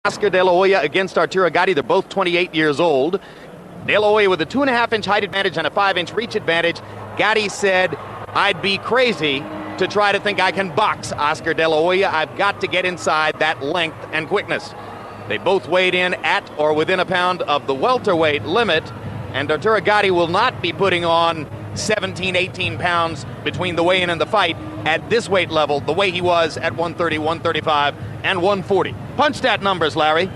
Oscar De La Hoya against Arturo Gatti. They're both 28 years old. De La Hoya with a 2.5-inch height advantage and a 5-inch reach advantage. Gatti said, "I'd be crazy to try to think I can box Oscar De La Hoya. I've got to get inside that length and quickness." They both weighed in at or within a pound of the welterweight limit, and Arturo Gatti will not be putting on 17, 18 pounds between the weigh-in and the fight at this weight level, the way he was at 130, 135, and 140. Punch stat numbers, Larry.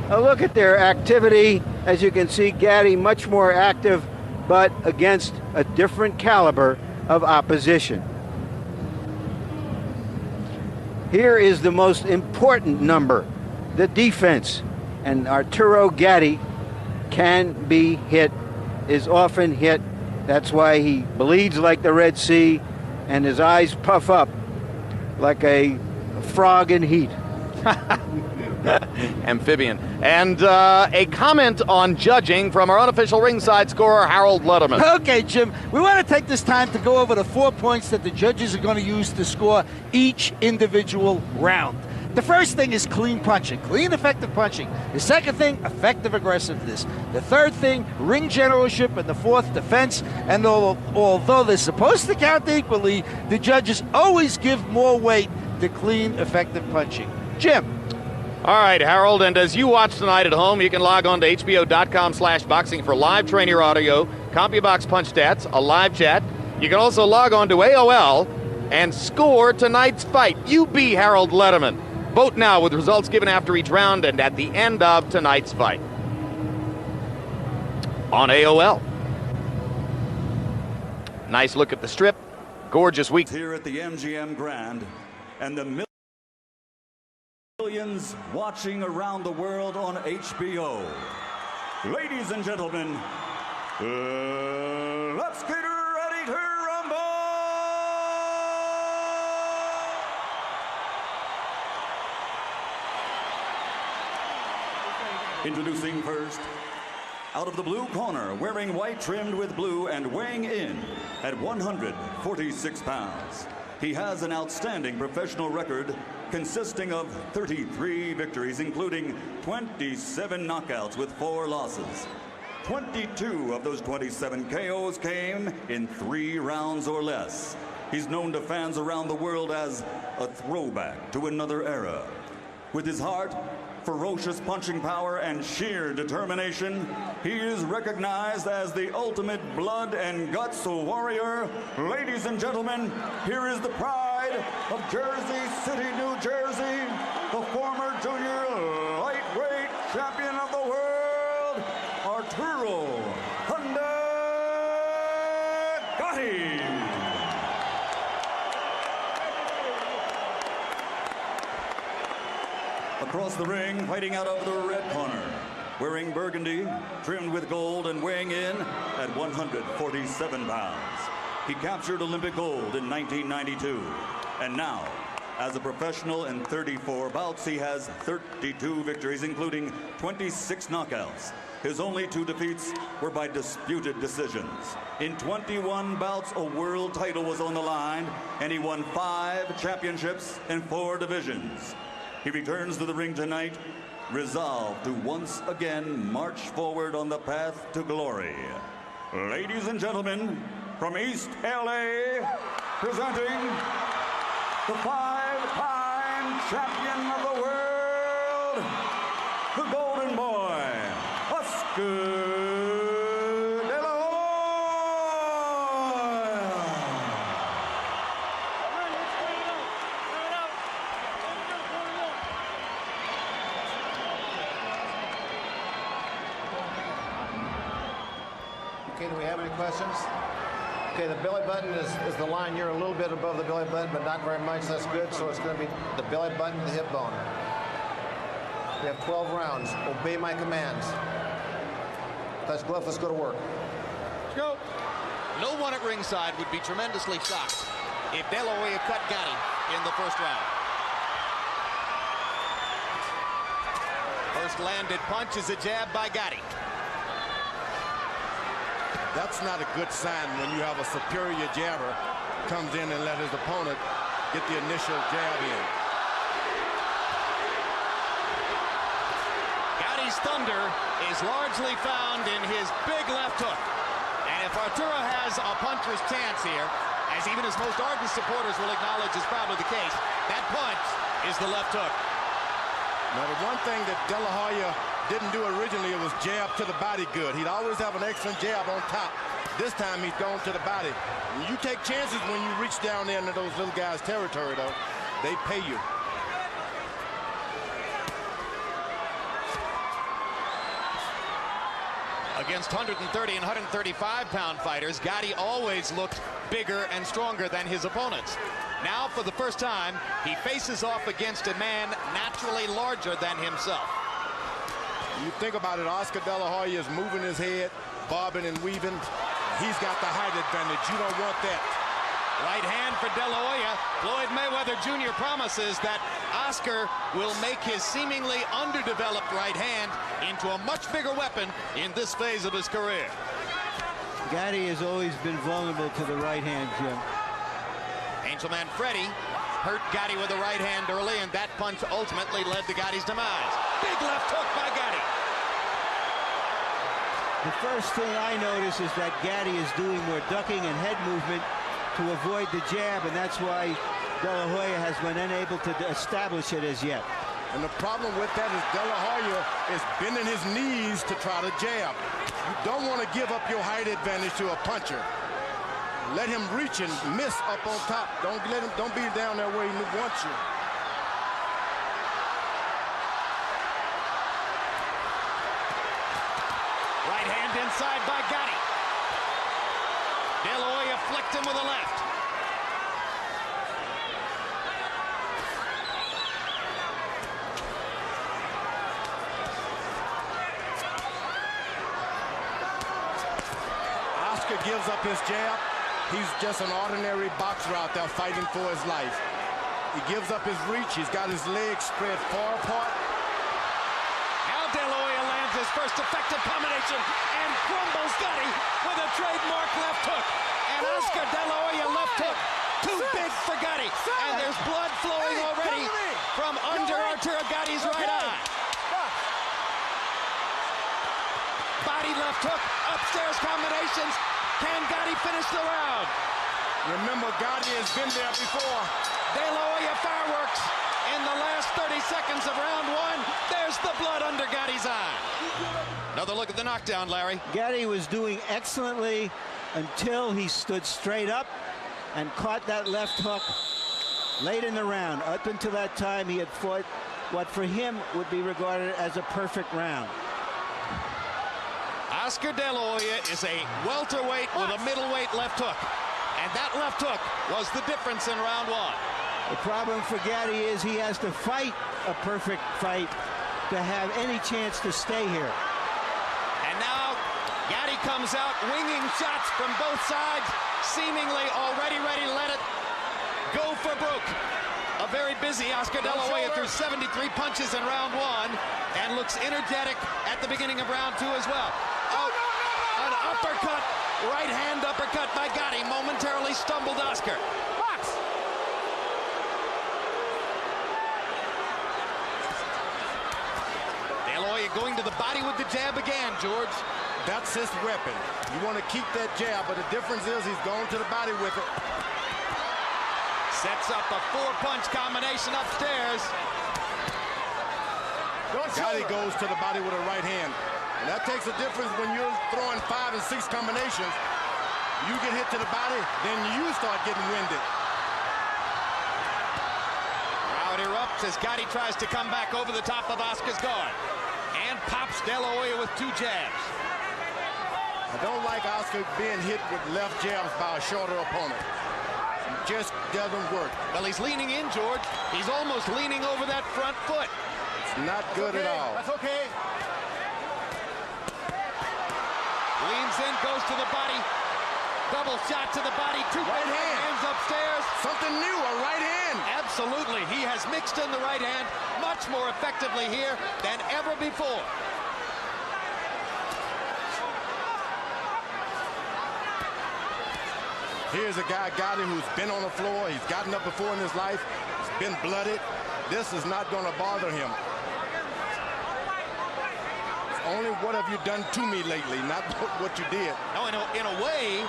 A look at their activity. As you can see, Gatti much more active, but against a different caliber of opposition. Here is the most important number, the defense. And Arturo Gatti can be hit, is often hit. That's why he bleeds like the Red Sea and his eyes puff up like a frog in heat. Amphibian. And a comment on judging from our unofficial ringside scorer, Harold Letterman. Okay, Jim, we want to take this time to go over the 4 points that the judges are going to use to score each individual round. The first thing is clean punching, clean, effective punching. The second thing, effective aggressiveness. The third thing, ring generalship. And the fourth, defense. And although they're supposed to count equally, the judges always give more weight to clean, effective punching. Jim. All right, Harold, and as you watch tonight at home, you can log on to hbo.com/boxing for live trainer audio, CompuBox punch stats, a live chat. You can also log on to AOL and score tonight's fight. You be Harold Letterman. Vote now with results given after each round and at the end of tonight's fight on AOL. Nice look at the strip. Gorgeous week here at the MGM Grand, and the millions watching around the world on HBO. Ladies and gentlemen, let's get ready to rumble! Introducing first, out of the blue corner, wearing white trimmed with blue and weighing in at 146 pounds. He has an outstanding professional record consisting of 33 victories, including 27 knockouts with 4 losses. 22 of those 27 KOs came in 3 rounds or less. He's known to fans around the world as a throwback to another era. With his heart, ferocious punching power, and sheer determination, he is recognized as the ultimate blood and guts warrior. Ladies and gentlemen, here is the pride of Jersey City, New Jersey, the former junior lightweight champion of the world, Arturo Gatti. Across the ring, fighting out of the red corner, wearing burgundy, trimmed with gold, and weighing in at 147 pounds. He captured Olympic gold in 1992, and now, as a professional in 34 bouts, he has 32 victories, including 26 knockouts. His only 2 defeats were by disputed decisions. In 21 bouts, a world title was on the line, and he won 5 championships in 4 divisions. He returns to the ring tonight, resolved to once again march forward on the path to glory. Ladies and gentlemen, from East LA, presenting the 5-time champion of the world, the Golden Boy, Oscar. Okay, do we have any questions? Okay, the belly button is the line. You're a little bit above the belly button, but not very much. That's good. So it's going to be the belly button to the hip bone. We have 12 rounds. Obey my commands. Touch glove. Let's go to work. Let's go. No one at ringside would be tremendously shocked if De La Hoya cut Gatti in the first round. First landed punch is a jab by Gatti. That's not a good sign when you have a superior jabber comes in and let his opponent get the initial jab in. thunder is largely found in his big left hook. And if Arturo has a puncher's chance here, as even his most ardent supporters will acknowledge is probably the case, that punch is the left hook. Now, the one thing that De La Hoya didn't do originally, it was jab to the body good. He'd always have an excellent jab on top. This time, he's gone to the body. And you take chances when you reach down there into those little guys' territory, though. They pay you. Against 130 and 135-pound fighters, Gatti always looked bigger and stronger than his opponents. Now, for the first time, he faces off against a man naturally larger than himself. You think about it, Oscar De La Hoya is moving his head, bobbing and weaving. He's got the height advantage. You don't want that. Right hand for De La Hoya. Floyd Mayweather Jr. promises that Oscar will make his seemingly underdeveloped right hand into a much bigger weapon in this phase of his career. Gatti has always been vulnerable to the right hand, Jim. Angelman Freddie hurt Gatti with the right hand early, and that punch ultimately led to Gatti's demise. Big left hook by Gatti. The first thing I notice is that Gatti is doing more ducking and head movement to avoid the jab, and that's why De La Hoya has been unable to establish it as yet. And the problem with that is De La Hoya is bending his knees to try to jab. You don't want to give up your height advantage to a puncher. Let him reach and miss up on top. Don't be down there where he wants you. Right hand inside by Gatti. De La Hoya flicked him with a left. Oscar gives up his jab. He's just an ordinary boxer out there fighting for his life. He gives up his reach. He's got his legs spread far apart. Now De La Hoya lands his first effective combination and crumbles Gatti with a trademark left hook. And Oscar De La Hoya left hook, too big for Gatti. And there's blood flowing already from under Arturo Gatti's right eye. Body left hook, upstairs combinations. Can Gatti finish the round? Remember, Gatti has been there before. De La Hoya fireworks in the last 30 seconds of round one. There's the blood under Gatti's eye. Another look at the knockdown, Larry. Gatti was doing excellently until he stood straight up and caught that left hook late in the round. Up until that time, he had fought what for him would be regarded as a perfect round. Oscar De La Hoya is a welterweight with a middleweight left hook. And that left hook was the difference in round one. The problem for Gatti is he has to fight a perfect fight to have any chance to stay here. And now Gatti comes out winging shots from both sides, seemingly already ready to let it go for broke. A very busy Oscar De La Hoya threw 73 punches in round one and looks energetic at the beginning of round two as well. An uppercut, right hand uppercut by Gatti momentarily stumbled Oscar. Box. De La Hoya going to the body with the jab again, George. That's his weapon. You want to keep that jab, but the difference is he's going to the body with it. Sets up a four-punch combination upstairs. Gatti goes to the body with a right hand. And that takes a difference when you're throwing 5 and 6 combinations. You get hit to the body, then you start getting winded. Crowd erupts as Gatti tries to come back over the top of Oscar's guard. And pops De La Hoya with two jabs. I don't like Oscar being hit with left jabs by a shorter opponent. It just doesn't work. Well, he's leaning in, George. He's almost leaning over that front foot. It's not good at all. That's okay. Leans in, goes to the body. Double shot to the body. Two right hands upstairs. Something new, a right hand. Absolutely. He has mixed in the right hand much more effectively here than ever before. Here's a guy, Gatti, who's been on the floor. He's gotten up before in his life. He's been blooded. This is not going to bother him. what have you done to me lately, not what you did. No, in a way,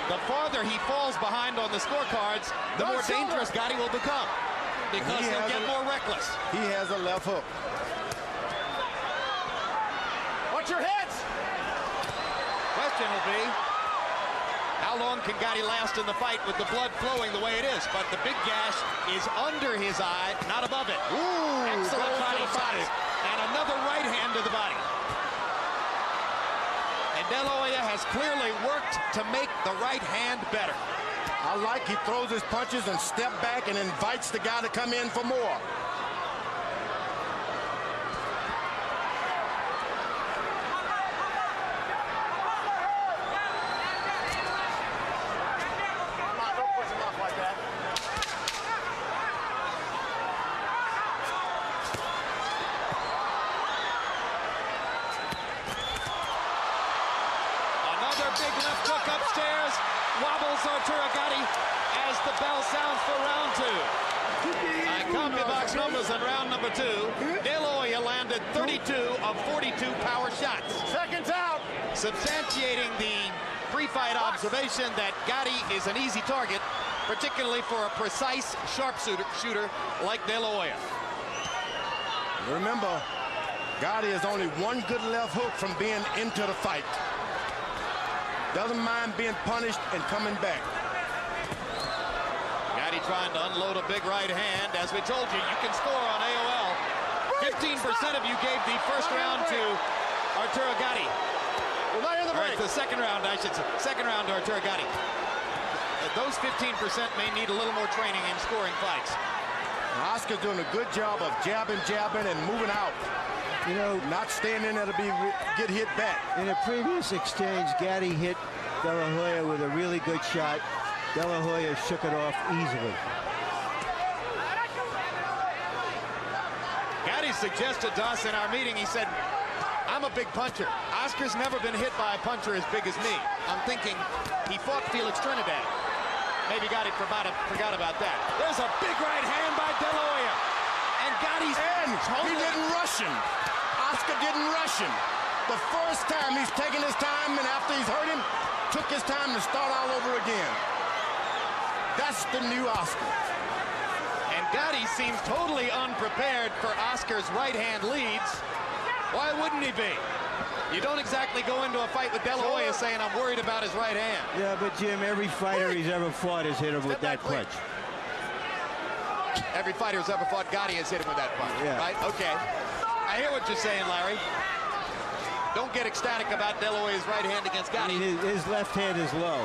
the farther he falls behind on the scorecards, the more dangerous Gatti will become, because he'll get more reckless. He has a left hook. Watch your heads! Question will be, how long can Gatti last in the fight with the blood flowing the way it is? But the big gash is under his eye, not above it. Ooh, excellent body shot. And another right hand to the body. And De La Hoya has clearly worked to make the right hand better. I like he throws his punches and step back and invites the guy to come in for more. Big left hook upstairs, wobbles Arturo Gatti as the bell sounds for round 2. I CompuBox numbers in round number 2. De La Hoya landed 32 of 42 power shots. Seconds out. Substantiating the pre-fight observation that Gatti is an easy target, particularly for a precise sharpshooter like De La Hoya. Remember, Gatti is only one good left hook from being into the fight. Doesn't mind being punished and coming back. Gatti trying to unload a big right hand. As we told you, you can score on AOL. 15% of you gave the first round to Arturo Gatti. We're not in the break. The second round, I should say. Second round to Arturo Gatti. Those 15% may need a little more training in scoring fights. Oscar's doing a good job of jabbing, and moving out. You know, not staying in there to get hit back. In a previous exchange, Gatti hit De La Hoya with a really good shot. De La Hoya shook it off easily. Gatti suggested to us in our meeting, he said, I'm a big puncher. Oscar's never been hit by a puncher as big as me. I'm thinking he fought Felix Trinidad. Maybe Gatti forgot about that. There's a big right hand by De La Hoya. And Gatti's he didn't rush him. Oscar didn't rush him. The first time he's taken his time, and after he's hurt him, took his time to start all over again. That's the new Oscar. And Gatti seems totally unprepared for Oscar's right hand leads. Why wouldn't he be? You don't exactly go into a fight with De La Hoya saying, I'm worried about his right hand. Yeah, but Jim, every fighter he's ever fought has hit him with that punch. Every fighter who's ever fought Gatti has hit him with that punch, right? Okay. I hear what you're saying, Larry. Don't get ecstatic about De La Hoya's right hand against Gatti. I mean, his left hand is low.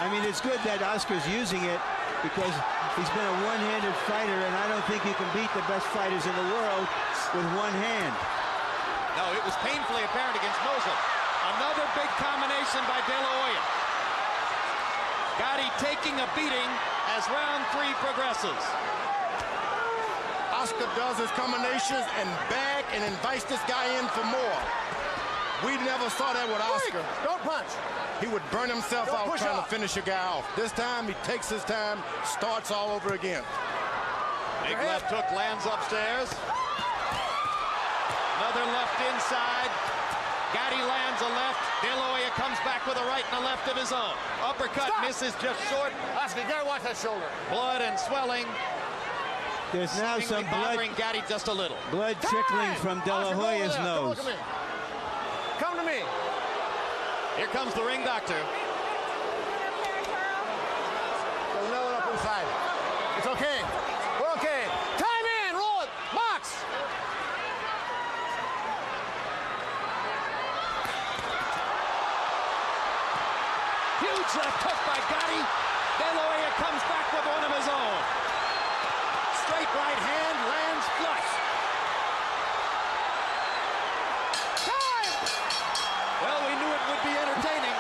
I mean, it's good that Oscar's using it because he's been a one-handed fighter, and I don't think you can beat the best fighters in the world with one hand. No, it was painfully apparent against Mosul. Another big combination by De La Hoya. Gatti taking a beating as round 3 progresses. Oscar does his combinations and back and invites this guy in for more. We never saw that with Oscar. Don't punch. He would burn himself out trying to finish a guy off. This time he takes his time, starts all over again. Big left hook lands upstairs. Another left inside. Gatti lands a left. De La Hoya comes back with a right and a left of his own. Uppercut misses just short. Oscar, you gotta watch that shoulder. Blood and swelling. There's now some blood, bothering Gatti just a little. blood trickling from De La Hoya's nose. Come to me. Here comes the ring doctor. There's another one up inside. It's okay. We're okay. Time in. Roll it. Box. Huge left hook by Gatti. De La Hoya comes back with one of his own. Straight right hand lands flush. Time! Well, we knew it would be entertaining.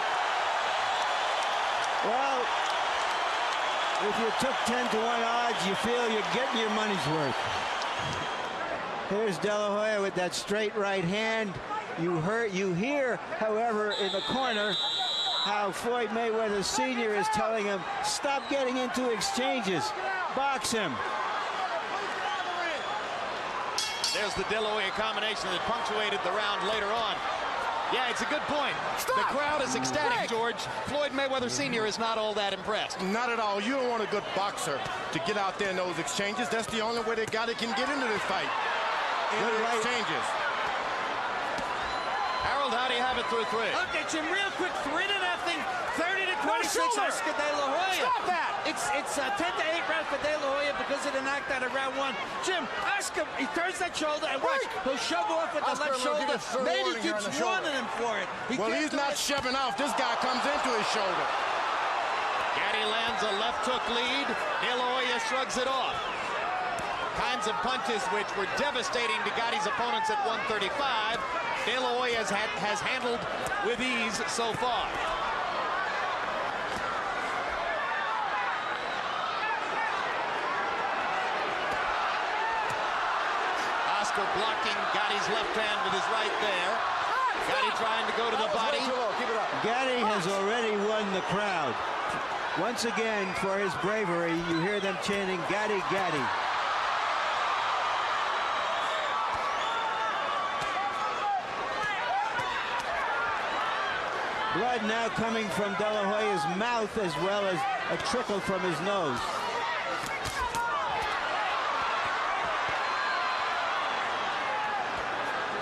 Well, if you took 10-to-1 odds, you feel you're getting your money's worth. Here's De La Hoya with that straight right hand. You hear, however, in the corner, how Floyd Mayweather Sr. is telling him, stop getting into exchanges. Box him. There's the De La Hoya combination that punctuated the round later on. Yeah, it's a good point. Stop. The crowd is ecstatic, George. Floyd Mayweather Sr. is not all that impressed. Not at all. You don't want a good boxer to get out there in those exchanges. That's the only way can get into this fight. In the exchanges. Harold, how do you have it through 3? Okay, Jim, real quick, 3-0, 30-26, Oscar De La Hoya. Stop that! It's 10-8 round for De La Hoya because of the knockdown of round 1. Jim, Oscar, he turns that shoulder and watch, he'll shove off with the left shoulder. Maybe he keeps warning him for it. He's not shoving off. This guy comes into his shoulder. Gatti lands a left hook lead. De La Hoya shrugs it off. Kinds of punches which were devastating to Gatti's opponents at 135. De La Hoya has handled with ease so far. Oscar blocking Gatti's left hand with his right there. Gatti trying to go to the body. Gatti has already won the crowd. Once again, for his bravery, you hear them chanting, Gatti, Gatti. Blood now coming from De La Hoya's mouth as well as a trickle from his nose.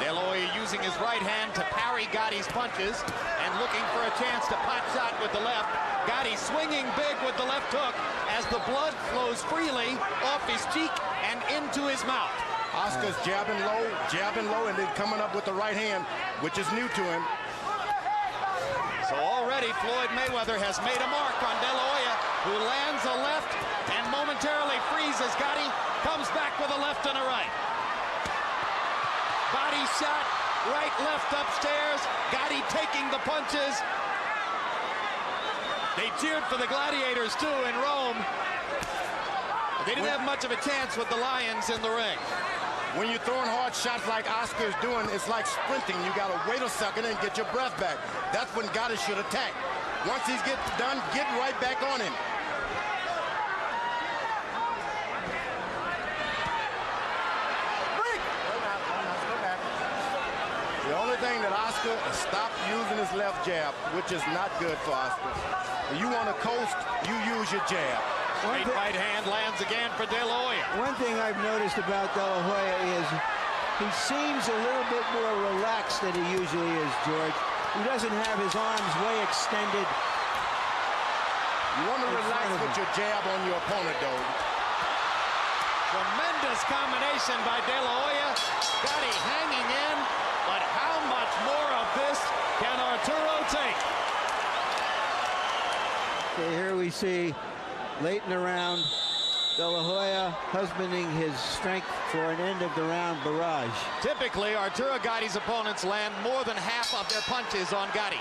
De La Hoya using his right hand to parry Gatti's punches and looking for a chance to pot shot with the left. Gatti swinging big with the left hook as the blood flows freely off his cheek and into his mouth. Oscar's jabbing low, and then coming up with the right hand, which is new to him. So already Floyd Mayweather has made a mark on De La Hoya, who lands a left and momentarily freezes Gatti, comes back with a left and a right. Body shot, right, left upstairs. Gatti taking the punches. They cheered for the Gladiators too in Rome. They didn't have much of a chance with the Lions in the ring. When you're throwing hard shots like Oscar's doing, it's like sprinting. You got to wait a second and get your breath back. That's when Gatti should attack. Once he's done, get right back on him. The only thing that Oscar is stop using his left jab, which is not good for Oscar. If you want to coast, you use your jab. Straight right hand lands again for De La Hoya. One thing I've noticed about De La Hoya is he seems a little bit more relaxed than he usually is, George. He doesn't have his arms way extended. You want to relax with your jab on your opponent, though. Tremendous combination by De La Hoya. Gatti hanging in, but how much more of this can Arturo take? Okay, here we see late in the round, De La Hoya husbanding his strength for an end of the round barrage. Typically, Arturo Gatti's opponents land more than half of their punches on Gatti.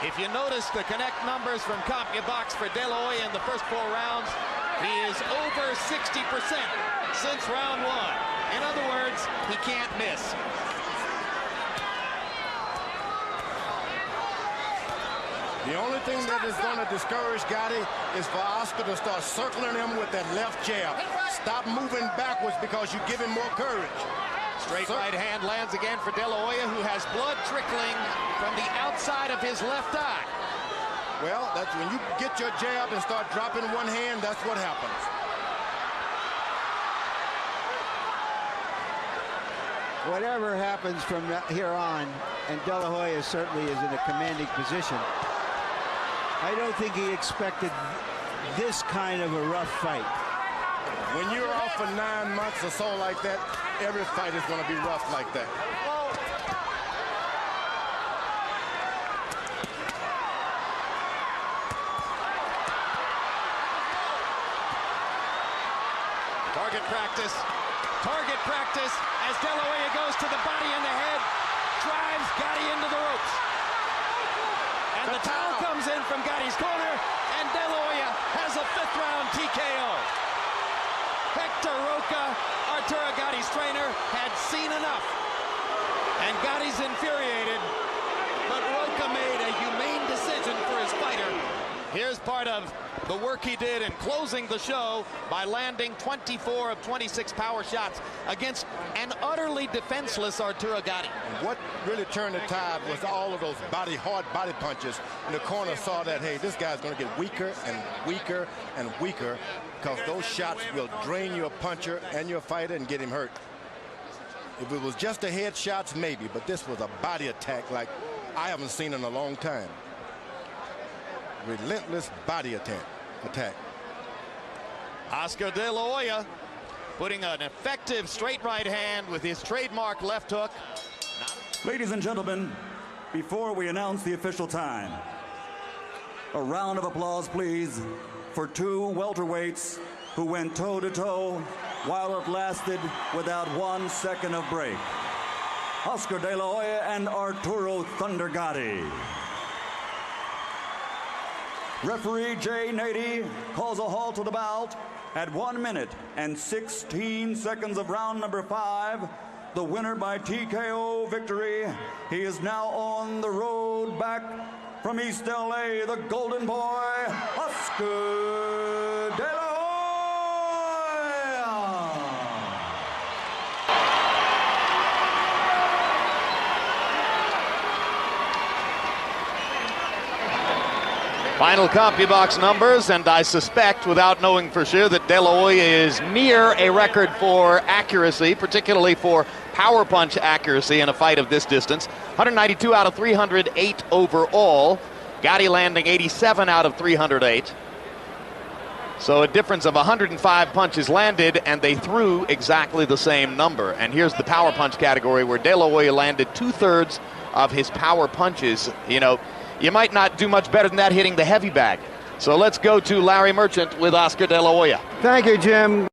If you notice the connect numbers from CompuBox for De La Hoya in the first 4 rounds, he is over 60% since round 1. In other words, he can't miss. The only thing that is going to discourage Gatti is for Oscar to start circling him with that left jab. Stop moving backwards because you give him more courage. Straight right hand lands again for De La Hoya, who has blood trickling from the outside of his left eye. Well, that's when you get your jab and start dropping one hand, that's what happens. Whatever happens from here on, and De La Hoya certainly is in a commanding position, I don't think he expected this kind of a rough fight. When you're off for 9 months or so like that, every fight is going to be rough like that. Target practice as De La Hoya goes to the body and the head, drives Gatti into the ropes. And the towel comes in from Gatti's corner, and De La Hoya has a 5th round TKO. Hector Roca, Arturo Gatti's trainer, had seen enough. And Gatti's infuriated, but Roca made a humane decision for his fighter Here's part of the work he did in closing the show by landing 24 of 26 power shots against an utterly defenseless Arturo Gatti. What really turned the tide was all of those hard body punches. And the corner saw that, hey, this guy's going to get weaker and weaker and weaker, because those shots will drain your puncher and your fighter and get him hurt. If it was just a head shots, maybe, but this was a body attack like I haven't seen in a long time. Relentless body attack. Oscar De La Hoya putting an effective straight right hand with his trademark left hook. Ladies and gentlemen, before we announce the official time, a round of applause, please, for two welterweights who went toe-to-toe while it lasted without 1 second of break. Oscar De La Hoya and Arturo Thunder Gatti. Referee Jay Nady calls a halt to the bout at 1 minute and 16 seconds of round number 5. The winner by TKO victory. He is now on the road back from East LA, the Golden Boy, Oscar De La Hoya. Final CompuBox numbers, and I suspect, without knowing for sure, that De La Hoya is near a record for accuracy, particularly for power punch accuracy in a fight of this distance. 192 out of 308 overall. Gatti landing 87 out of 308. So a difference of 105 punches landed, and they threw exactly the same number. And here's the power punch category, where De La Hoya landed 2/3 of his power punches. You know, you might not do much better than that hitting the heavy bag. So let's go to Larry Merchant with Oscar De La Hoya. Thank you, Jim.